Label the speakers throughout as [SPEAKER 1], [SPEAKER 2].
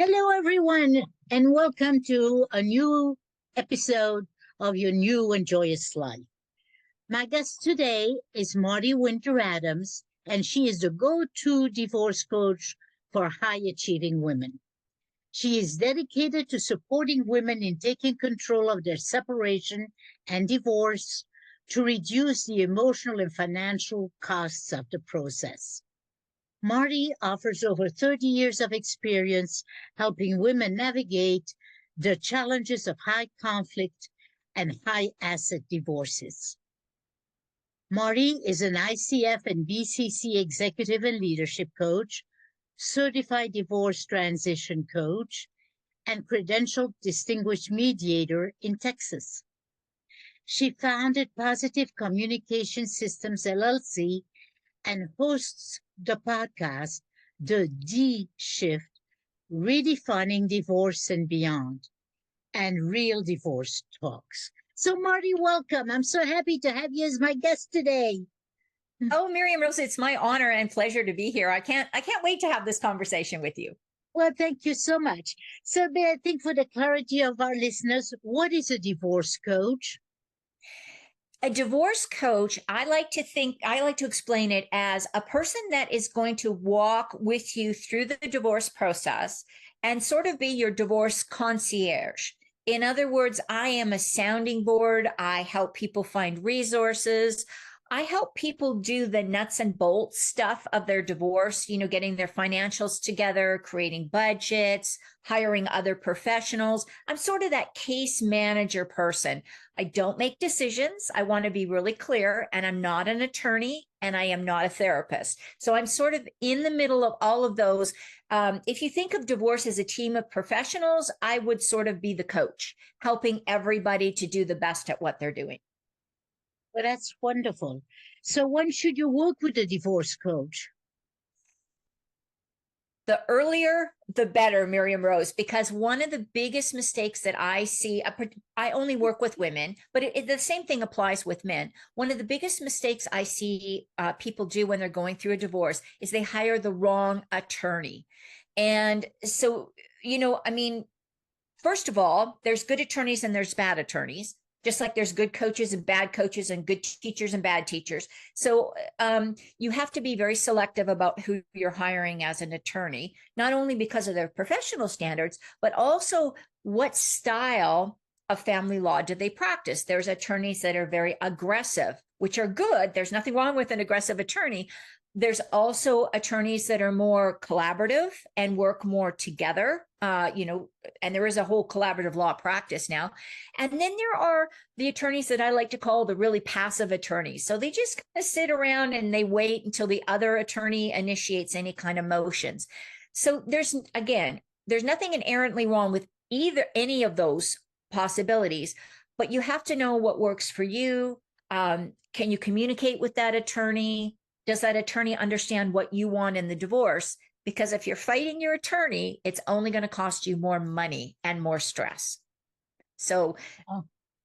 [SPEAKER 1] Hello, everyone, and welcome to a new episode of Your New and Joyous Life. My guest today is Mardi Winder-Adams, and she is the go-to divorce coach for high-achieving women. She is dedicated to supporting women in taking control of their separation and divorce to reduce the emotional and financial costs of the process. Marty offers over 30 years of experience helping women navigate the challenges of high conflict and high asset divorces. Marty is an ICF and BCC executive and leadership coach, certified divorce transition coach, and credentialed distinguished mediator in Texas. She founded Positive Communication Systems LLC and hosts the podcast, The D Shift, Redefining Divorce and Beyond, and Real Divorce Talks. So, Marty, welcome. I'm so happy to have you as my guest today.
[SPEAKER 2] Oh, Myriam-Rose, it's my honor and pleasure to be here. I can't wait to have this conversation with you.
[SPEAKER 1] Well, thank you so much. So, I think for the clarity of our listeners, what is a divorce coach?
[SPEAKER 2] A divorce coach, I like to explain it as a person that is going to walk with you through the divorce process and sort of be your divorce concierge. In other words, I am a sounding board. I help people find resources. I help people do the nuts and bolts stuff of their divorce, getting their financials together, creating budgets, hiring other professionals. I'm sort of that case manager person. I don't make decisions. I want to be really clear, and I'm not an attorney and I am not a therapist. So I'm sort of in the middle of all of those. If you think of divorce as a team of professionals, I would sort of be the coach, helping everybody to do the best at what they're doing.
[SPEAKER 1] Well, that's wonderful. So when should you work with a divorce coach?
[SPEAKER 2] The earlier, the better, Myriam-Rose, because one of the biggest mistakes that I see, I only work with women, but the same thing applies with men. One of the biggest mistakes I see people do when they're going through a divorce is they hire the wrong attorney. And so, first of all, there's good attorneys and there's bad attorneys. Just like there's good coaches and bad coaches and good teachers and bad teachers. So you have to be very selective about who you're hiring as an attorney, not only because of their professional standards, but also what style of family law do they practice. There's attorneys that are very aggressive, which are good. There's nothing wrong with an aggressive attorney. There's also attorneys that are more collaborative and work more together, and there is a whole collaborative law practice now. And then there are the attorneys that I like to call the really passive attorneys. So they just kind of sit around and they wait until the other attorney initiates any kind of motions. So there's nothing inherently wrong with any of those possibilities, but you have to know what works for you. Can you communicate with that attorney? Does that attorney understand what you want in the divorce? Because if you're fighting your attorney, it's only going to cost you more money and more stress. So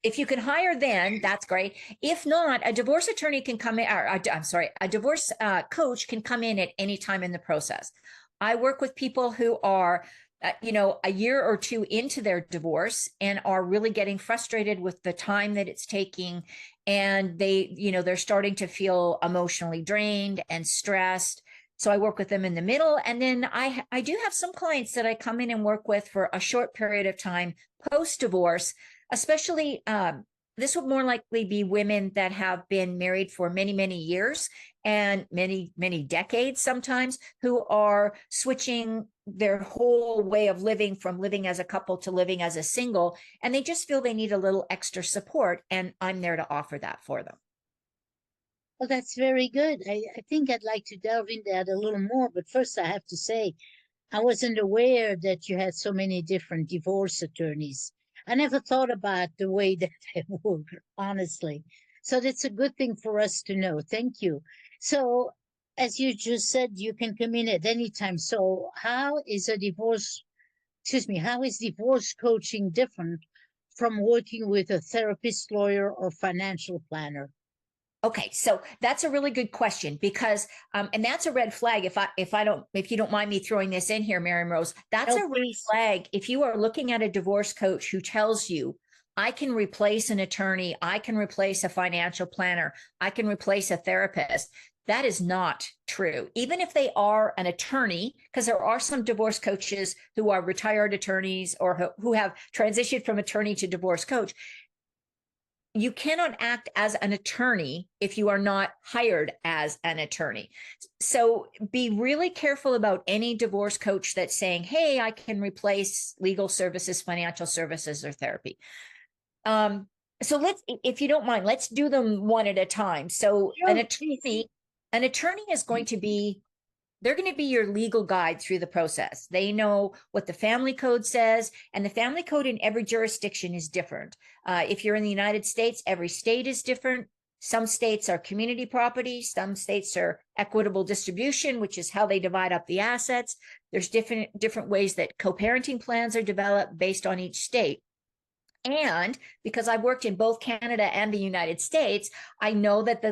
[SPEAKER 2] if you can hire then, that's great. If not, a divorce attorney can come in, a divorce coach can come in at any time in the process. I work with people who are a year or two into their divorce and are really getting frustrated with the time that it's taking. And they're starting to feel emotionally drained and stressed. So I work with them in the middle. And then I do have some clients that I come in and work with for a short period of time post-divorce, especially this would more likely be women that have been married for many, many years and many, many decades sometimes, who are switching their whole way of living from living as a couple to living as a single. And they just feel they need a little extra support. And I'm there to offer that for them.
[SPEAKER 1] Well, that's very good. I think I'd like to delve into that a little more. But first, I have to say, I wasn't aware that you had so many different divorce attorneys. I never thought about the way that they work, honestly. So that's a good thing for us to know. Thank you. So, as you just said, you can come in at any time. So, how is divorce coaching different from working with a therapist, lawyer, or financial planner?
[SPEAKER 2] Okay, so that's a really good question because, and that's a red flag. If you don't mind me throwing this in here, Myriam-Rose, that's a red flag. If you are looking at a divorce coach who tells you, I can replace an attorney, I can replace a financial planner, I can replace a therapist. That is not true. Even if they are an attorney, because there are some divorce coaches who are retired attorneys or who have transitioned from attorney to divorce coach. You cannot act as an attorney if you are not hired as an attorney. So be really careful about any divorce coach that's saying, hey, I can replace legal services, financial services, or therapy. So if you don't mind, let's do them one at a time. So an attorney is going to be, they're going to be your legal guide through the process. They know what the family code says, and the family code in every jurisdiction is different. If you're in the United States, every state is different. Some states are community property. Some states are equitable distribution, which is how they divide up the assets. There's different ways that co-parenting plans are developed based on each state. And because I've worked in both Canada and the United States, I know that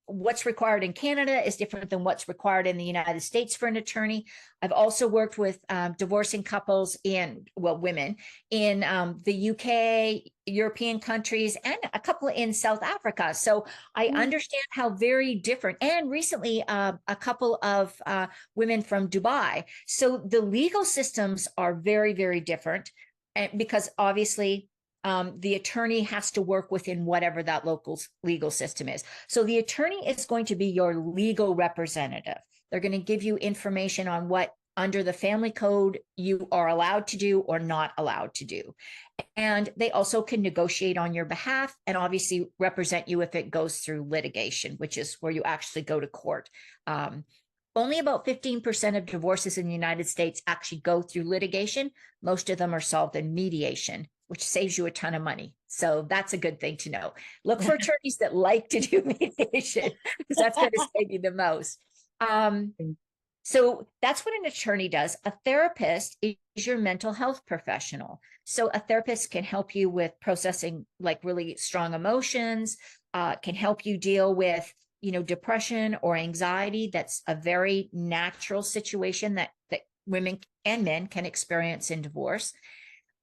[SPEAKER 2] what's required in Canada is different than what's required in the United States for an attorney. I've also worked with divorcing couples women in the UK, European countries, and a couple in South Africa. So I understand how very different, and recently a couple of women from Dubai. So the legal systems are very, very different, and because obviously the attorney has to work within whatever that local legal system is. So the attorney is going to be your legal representative. They're going to give you information on what under the family code you are allowed to do or not allowed to do. And they also can negotiate on your behalf and obviously represent you if it goes through litigation, which is where you actually go to court. Only about 15% of divorces in the United States actually go through litigation. Most of them are solved in mediation, which saves you a ton of money. So that's a good thing to know. Look for attorneys that like to do mediation because that's going to save you the most. So that's what an attorney does. A therapist is your mental health professional. So a therapist can help you with processing like really strong emotions, can help you deal with depression or anxiety. That's a very natural situation that women and men can experience in divorce.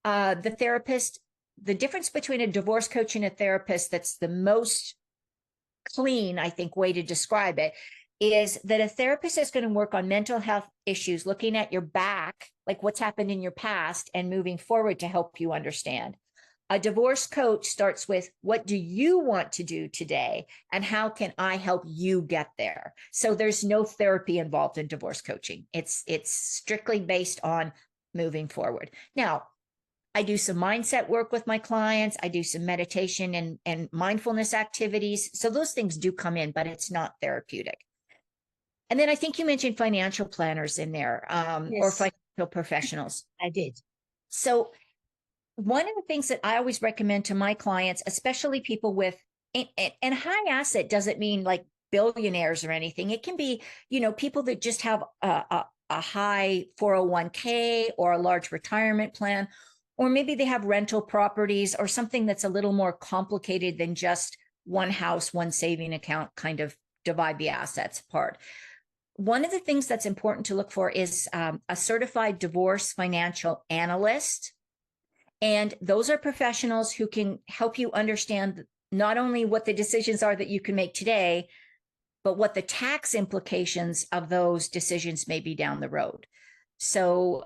[SPEAKER 2] The difference between a divorce coach and a therapist, that's the most clean, I think, way to describe it, is that a therapist is going to work on mental health issues, looking at your back, like what's happened in your past and moving forward to help you understand. A divorce coach starts with, what do you want to do today? And how can I help you get there? So there's no therapy involved in divorce coaching. It's strictly based on moving forward. Now, I do some mindset work with my clients. I do some meditation and mindfulness activities. So those things do come in, but it's not therapeutic. And then I think you mentioned financial planners in there, yes, or financial professionals.
[SPEAKER 1] I did.
[SPEAKER 2] So one of the things that I always recommend to my clients, especially people with, and high asset doesn't mean like billionaires or anything. It can be, people that just have a high 401k or a large retirement plan, or maybe they have rental properties or something that's a little more complicated than just one house, one saving account, kind of divide the assets apart. One of the things that's important to look for is a certified divorce financial analyst. And those are professionals who can help you understand not only what the decisions are that you can make today, but what the tax implications of those decisions may be down the road. So,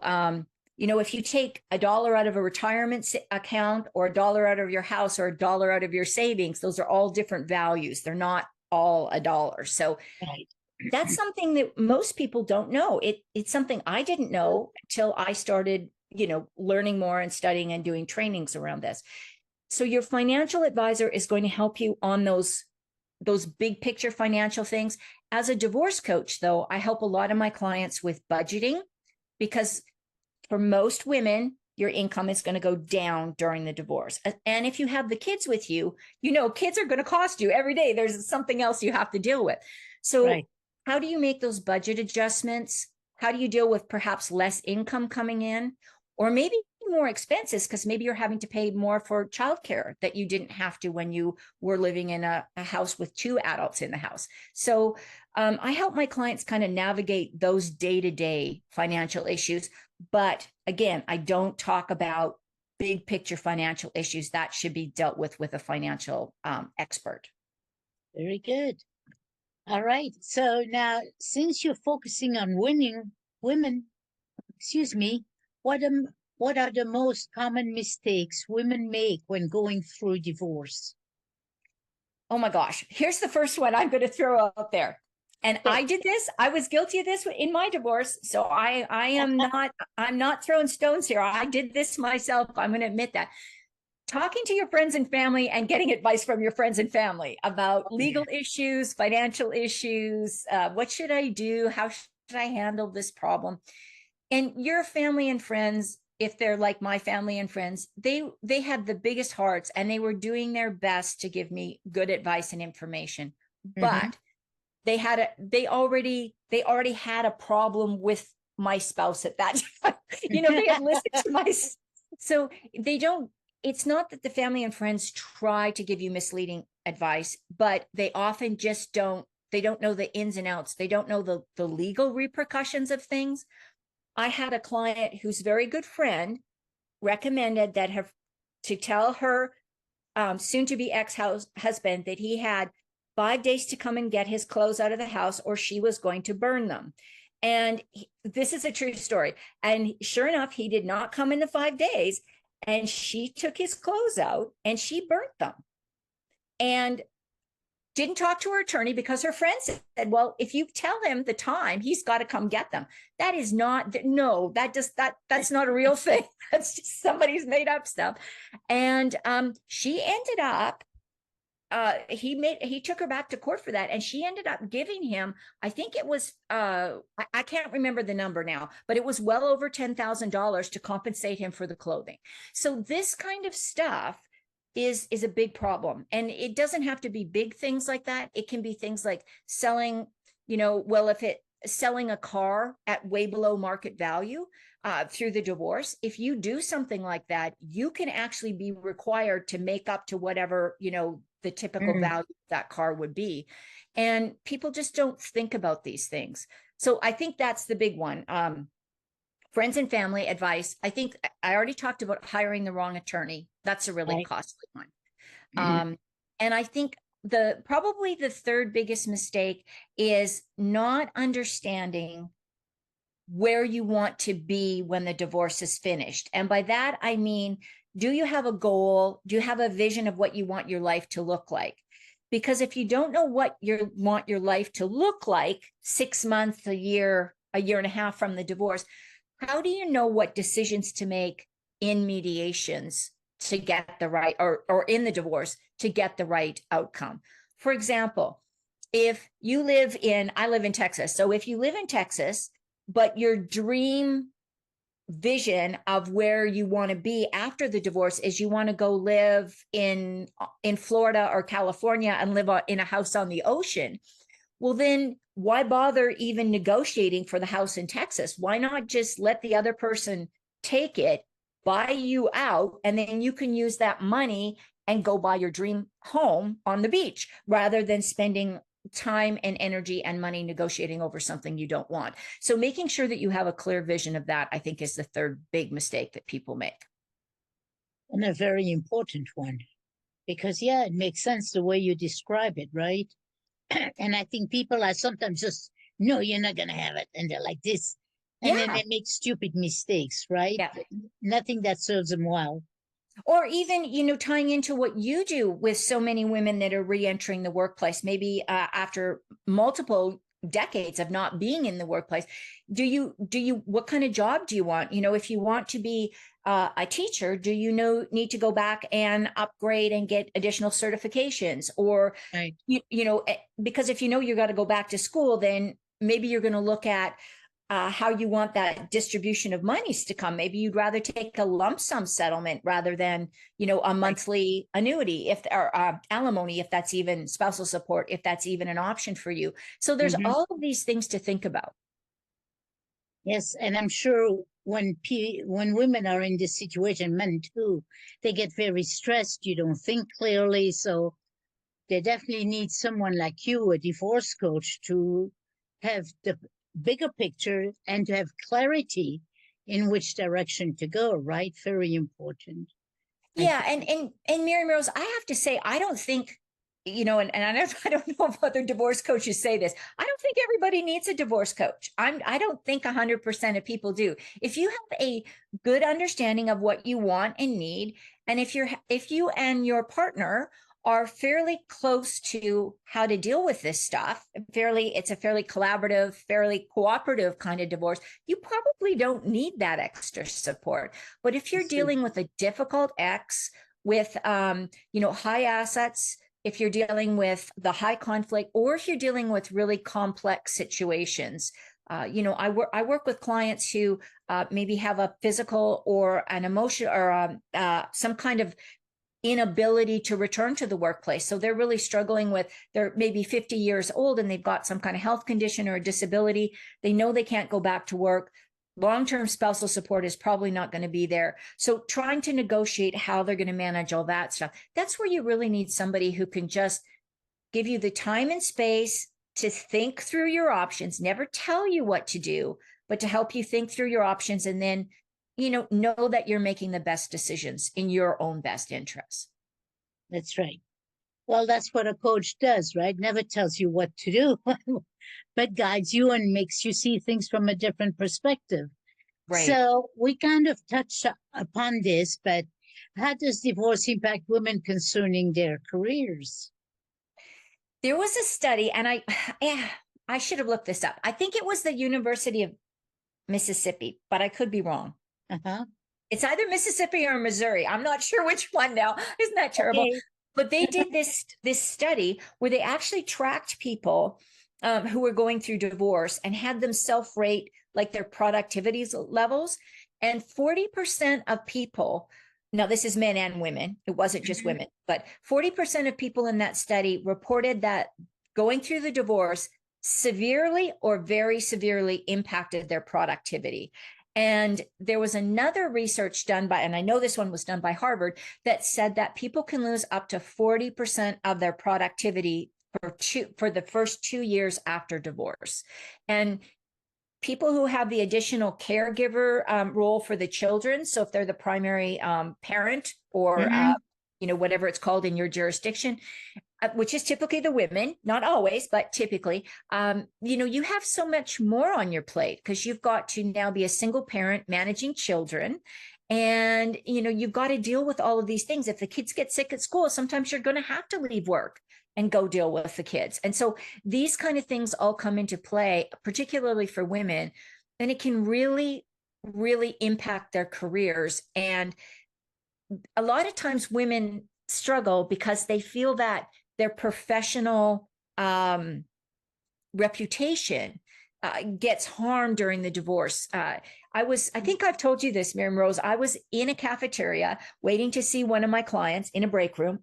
[SPEAKER 2] if you take $1 out of a retirement account or $1 out of your house or $1 out of your savings, those are all different values. They're not all $1. So that's something that most people don't know. It's something I didn't know until I started learning more and studying and doing trainings around this. So your financial advisor is going to help you on those big picture financial things. As a divorce coach, though, I help a lot of my clients with budgeting, because for most women, your income is going to go down during the divorce. And if you have the kids with you, kids are going to cost you every day. There's something else you have to deal with. So how do you make those budget adjustments? How do you deal with perhaps less income coming in? Or maybe more expenses because maybe you're having to pay more for childcare that you didn't have to when you were living in a house with two adults in the house. So I help my clients kind of navigate those day-to-day financial issues. But again, I don't talk about big picture financial issues. That should be dealt with a financial expert.
[SPEAKER 1] Very good. All right. So now, since you're focusing on women, excuse me, what are the most common mistakes women make when going through divorce?
[SPEAKER 2] Oh my gosh. Here's the first one I'm going to throw out there. And I did this. I was guilty of this in my divorce. So I'm not throwing stones here. I did this myself. I'm going to admit that. Talking to your friends and family and getting advice from your friends and family about legal issues, financial issues. What should I do? How should I handle this problem? And your family and friends, if they're like my family and friends, they had the biggest hearts and they were doing their best to give me good advice and information. But they already had a problem with my spouse at that time. They had listened to my, so it's not that the family and friends try to give you misleading advice, but they often just they don't know the ins and outs. They don't know the legal repercussions of things. I had a client whose very good friend recommended that to tell her soon-to-be ex-husband that he had 5 days to come and get his clothes out of the house or she was going to burn them. And this is a true story. And sure enough, he did not come in the 5 days and she took his clothes out and she burnt them. And didn't talk to her attorney because her friend said, well, if you tell him the time, he's got to come get them. That is not, no, that's not a real thing. That's just somebody's made up stuff. And she ended up, he took her back to court for that. And she ended up giving him, I think it was, I can't remember the number now, but it was well over $10,000 to compensate him for the clothing. So this kind of stuff is a big problem. And it doesn't have to be big things like that. It can be things like selling, selling a car at way below market value through the divorce. If you do something like that, you can actually be required to make up to whatever, the typical value of that car would be. And people just don't think about these things. So I think that's the big one. Friends and family advice. I think I already talked about hiring the wrong attorney. That's a really costly one. And I think probably the third biggest mistake is not understanding where you want to be when the divorce is finished. And by that, I mean, do you have a goal? Do you have a vision of what you want your life to look like? Because if you don't know what you want your life to look like 6 months, a year and a half from the divorce, how do you know what decisions to make in mediations to get the right, or in the divorce to get the right outcome? For example, if you I live in Texas. So if you live in Texas, but your dream vision of where you want to be after the divorce is you want to go live in Florida or California and live in a house on the ocean. Well, then why bother even negotiating for the house in Texas? Why not just let the other person take it, buy you out, and then you can use that money and go buy your dream home on the beach rather than spending time and energy and money negotiating over something you don't want. So making sure that you have a clear vision of that, I think, is the third big mistake that people make.
[SPEAKER 1] And a very important one, because it makes sense the way you describe it, right? And I think people are sometimes just, no, you're not going to have it. And they're like this. And then they make stupid mistakes, right?
[SPEAKER 2] Yeah.
[SPEAKER 1] Nothing that serves them well.
[SPEAKER 2] Or even, tying into what you do with so many women that are re-entering the workplace, maybe after multiple decades of not being in the workplace. What kind of job do you want? If you want to be a teacher, do you need to go back and upgrade and get additional certifications? Or,
[SPEAKER 1] right.
[SPEAKER 2] Because if you got to go back to school, then maybe you're going to look at how you want that distribution of monies to come. Maybe you'd rather take a lump sum settlement rather than, a monthly annuity or alimony, if that's even spousal support, if that's even an option for you. So there's all of these things to think about.
[SPEAKER 1] Yes. And I'm sure when women are in this situation, men too, they get very stressed. You don't think clearly, so they definitely need someone like you, a divorce coach, to have the bigger picture and to have clarity in which direction to go, right? Very important.
[SPEAKER 2] Yeah, and Myriam-Rose, I have to say, I don't think, I don't know if other divorce coaches say this. I don't think everybody needs a divorce coach. I don't think 100% of people do. If you have a good understanding of what you want and need, and if you and your partner are fairly close to how to deal with this stuff, it's a fairly collaborative, fairly cooperative kind of divorce, you probably don't need that extra support. But if you're dealing with a difficult ex with, high assets, if you're dealing with the high conflict, or if you're dealing with really complex situations, I work with clients who maybe have a physical or an emotion or some kind of inability to return to the workplace. So they're really struggling with, they're maybe 50 years old and they've got some kind of health condition or a disability. They know they can't go back to work. Long-term spousal support is probably not going to be there. So trying to negotiate how they're going to manage all that stuff, that's where you really need somebody who can just give you the time and space to think through your options, never tell you what to do, but to help you think through your options, and then know that you're making the best decisions in your own best interests.
[SPEAKER 1] That's right. Well, that's what a coach does, right? Never tells you what to do, but guides you and makes you see things from a different perspective.
[SPEAKER 2] Right.
[SPEAKER 1] So we kind of touched upon this, but how does divorce impact women concerning their careers?
[SPEAKER 2] There was a study, and I should have looked this up. I think it was the University of Mississippi, but I could be wrong.
[SPEAKER 1] Uh-huh.
[SPEAKER 2] It's either Mississippi or Missouri. I'm not sure which one now. Isn't that terrible? Okay. But they did this study where they actually tracked people who were going through divorce and had them self-rate like their productivity levels. And 40% of people, now this is men and women, it wasn't just women, but 40% of people in that study reported that going through the divorce severely or very severely impacted their productivity. And there was another research done by, and I know this one was done by Harvard, that said that people can lose up to 40% of their productivity for the first 2 years after divorce. And people who have the additional caregiver role for the children, so if they're the primary parent or whatever it's called in your jurisdiction, which is typically the women, not always, but typically, you have so much more on your plate because you've got to now be a single parent managing children. And, you've got to deal with all of these things. If the kids get sick at school, sometimes you're going to have to leave work and go deal with the kids. And so these kind of things all come into play, particularly for women, and it can really, really impact their careers. And a lot of times women struggle because they feel that their professional reputation gets harmed during the divorce. I think I've told you this, Myriam-Rose. I was in a cafeteria waiting to see one of my clients in a break room.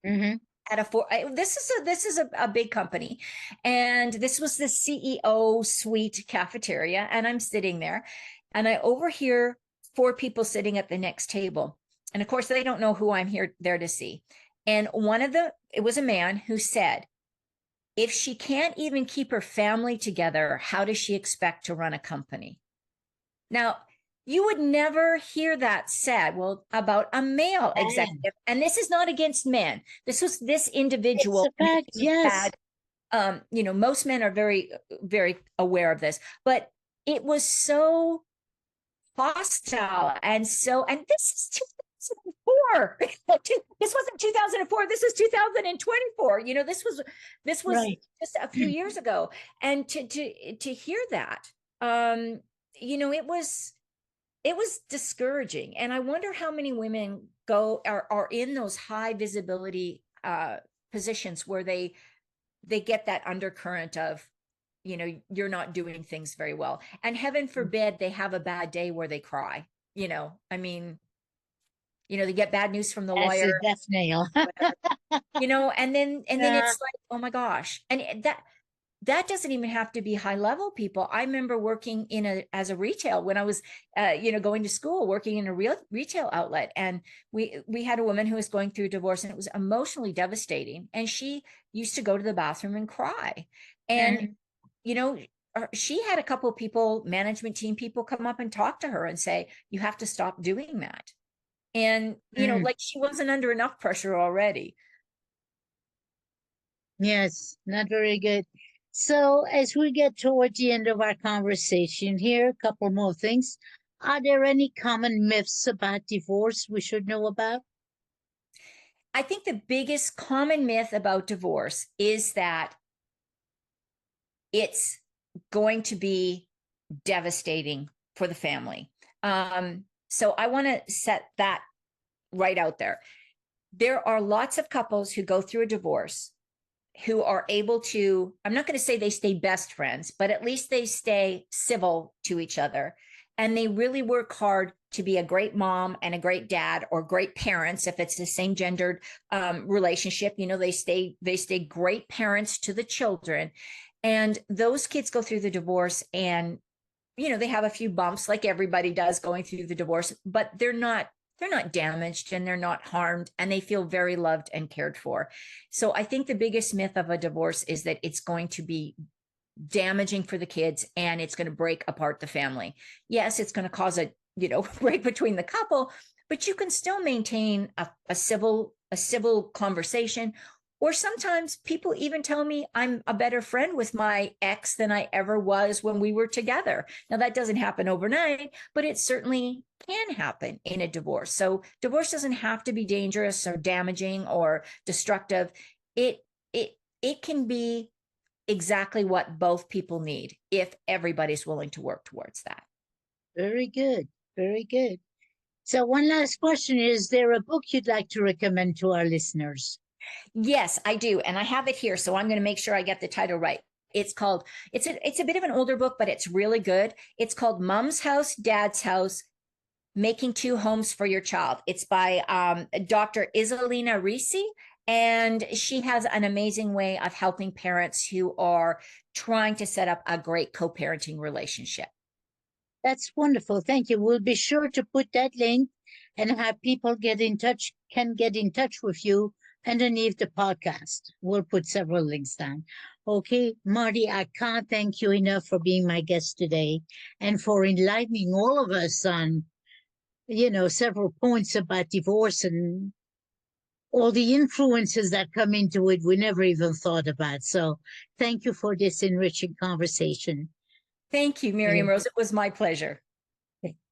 [SPEAKER 2] This is a big company, and this was the CEO suite cafeteria, and I'm sitting there, and I overhear 4 people sitting at the next table, and of course they don't know who I'm there to see. And it was a man who said, if she can't even keep her family together, how does she expect to run a company? Now, you would never hear that said, about a male executive. And this is not against men. This individual.
[SPEAKER 1] It's a fact, yes.
[SPEAKER 2] Most men are very, very aware of this, but it was so hostile. And this is 2004. This wasn't 2004. This is 2024. This was right. Just a few years ago. And to hear that, it was discouraging. And I wonder how many women are in those high visibility positions where they get that undercurrent of, you're not doing things very well. And heaven forbid they have a bad day where they cry. They get bad news from the lawyer.
[SPEAKER 1] That's a death nail.
[SPEAKER 2] And then it's like, oh my gosh. And that doesn't even have to be high level people. I remember working as a retail when I was, going to school, working in a real retail outlet. And we had a woman who was going through divorce, and it was emotionally devastating. And she used to go to the bathroom and cry. And, she had a couple of people, management team people, come up and talk to her and say, you have to stop doing that. And, like she wasn't under enough pressure already.
[SPEAKER 1] Yes, not very good. So as we get toward the end of our conversation here, a couple more things. Are there any common myths about divorce we should know about?
[SPEAKER 2] I think the biggest common myth about divorce is that it's going to be devastating for the family. So I want to set that right out there. There are lots of couples who go through a divorce who are able to, I'm not going to say they stay best friends, but at least they stay civil to each other. And they really work hard to be a great mom and a great dad, or great parents if it's the same gendered relationship. They stay great parents to the children. And those kids go through the divorce, and they have a few bumps like everybody does going through the divorce, but they're not damaged, and they're not harmed, and they feel very loved and cared for. So I think the biggest myth of a divorce is that it's going to be damaging for the kids, and it's going to break apart the family. Yes, it's going to cause a break between the couple, but you can still maintain a civil conversation. Or sometimes people even tell me I'm a better friend with my ex than I ever was when we were together. Now, that doesn't happen overnight, but it certainly can happen in a divorce. So divorce doesn't have to be dangerous or damaging or destructive. It can be exactly what both people need if everybody's willing to work towards that.
[SPEAKER 1] Very good. Very good. So one last question. Is there a book you'd like to recommend to our listeners?
[SPEAKER 2] Yes, I do. And I have it here. So I'm going to make sure I get the title right. It's a bit of an older book, but it's really good. It's called Mom's House, Dad's House, Making Two Homes for Your Child. It's by Dr. Isolina Risi. And she has an amazing way of helping parents who are trying to set up a great co-parenting relationship.
[SPEAKER 1] That's wonderful. Thank you. We'll be sure to put that link and have people can get in touch with you underneath the podcast. We'll put several links down. Okay, Mardi, I can't thank you enough for being my guest today and for enlightening all of us on, several points about divorce and all the influences that come into it we never even thought about. So thank you for this enriching conversation.
[SPEAKER 2] Thank you, Myriam-Rose. It was my pleasure.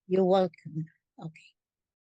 [SPEAKER 1] You're welcome. Okay.